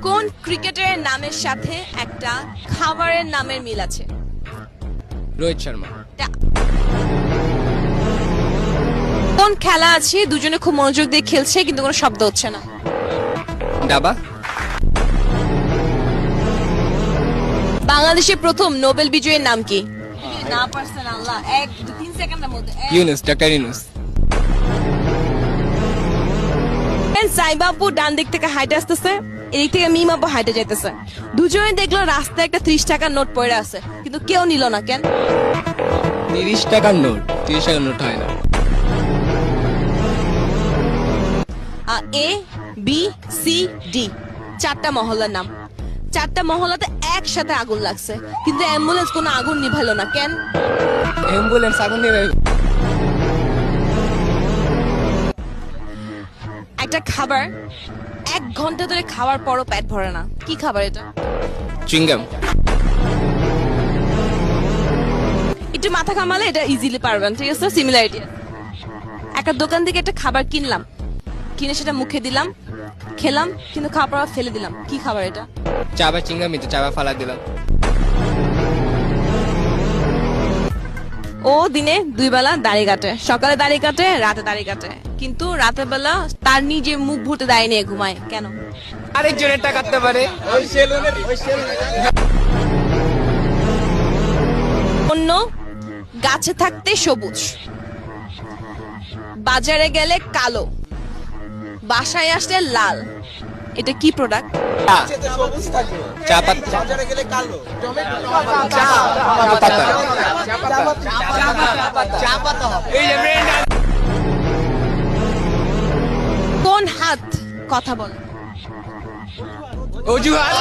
কোন ক্রিকেটারের নামের সাথে একটা খাবারের নামের মিল আছে? রোহিত শর্মা। কোন খেলা আছে দুজনে খুব মনোযোগ দিয়ে খেলছে কিন্তু কোনো শব্দ হচ্ছে না? দাবা। বাংলাদেশের প্রথম নোবেল বিজয়ীর নাম কি? না পারছেন আল্লাহ, 1-2-3 সেকেন্ডের মধ্যে। ইউনুস, ডক্টর ইউনুস। সাইবা আপু ডান দিক থেকে হাইটে আসতেছে, এদিক থেকে মিম আপু হাইটে যাইতেছে। দুজনে দেখলো রাস্তায় একটা 30 টাকার নোট পড়ে আছে, কিন্তু কেউ নিল না কেন? 30 টাকার নোট, 30 টাকার নোট হয় না। এ বি সি ডি চারটা মহল্লার নাম। চারটা মহল্লাতে একসাথে আগুন লাগছে, কিন্তু অ্যাম্বুলেন্স কোনো আগুন নিভাইলো না কেন? অ্যাম্বুলেন্স আগুন নেবে। একটা খাবার 1 ঘন্টা ধরে খাওয়ার পরও পেট ভরে না, কি খাবার এটা? চুইংগাম। একটু মাথা কামালে এটা ইজিলি পারবেন, ঠিক আছে? সিমিলারিটি। একটা দোকান থেকে একটা খাবার কিনলাম, কিনে সেটা মুখে দিলাম, খেলাম, কিন্তু খাবার পর ফেলে দিলাম, কি খাবার এটা? চাবা চিংগাম, তো চাবা ফালা দিলাম। ও দিনে 2 বেলা দাড়ি কাটে, সকালে দাড়ি কাটে, রাতে দাড়ি কাটে, কিন্তু রাতের বেলা তার নিজে মুখ ভুটে দাড়ি নিয়ে ঘুমায় কেন? আরেকজনের টাকা কাটতে পারে। অন্য গাছে থাকতে সবুজ, বাজারে গেলে কালো, বাসায় আসলে লাল, এটা কি প্রোডাক্ট? চা পাতা। কোন হাত কথা বলে? অজুহাত।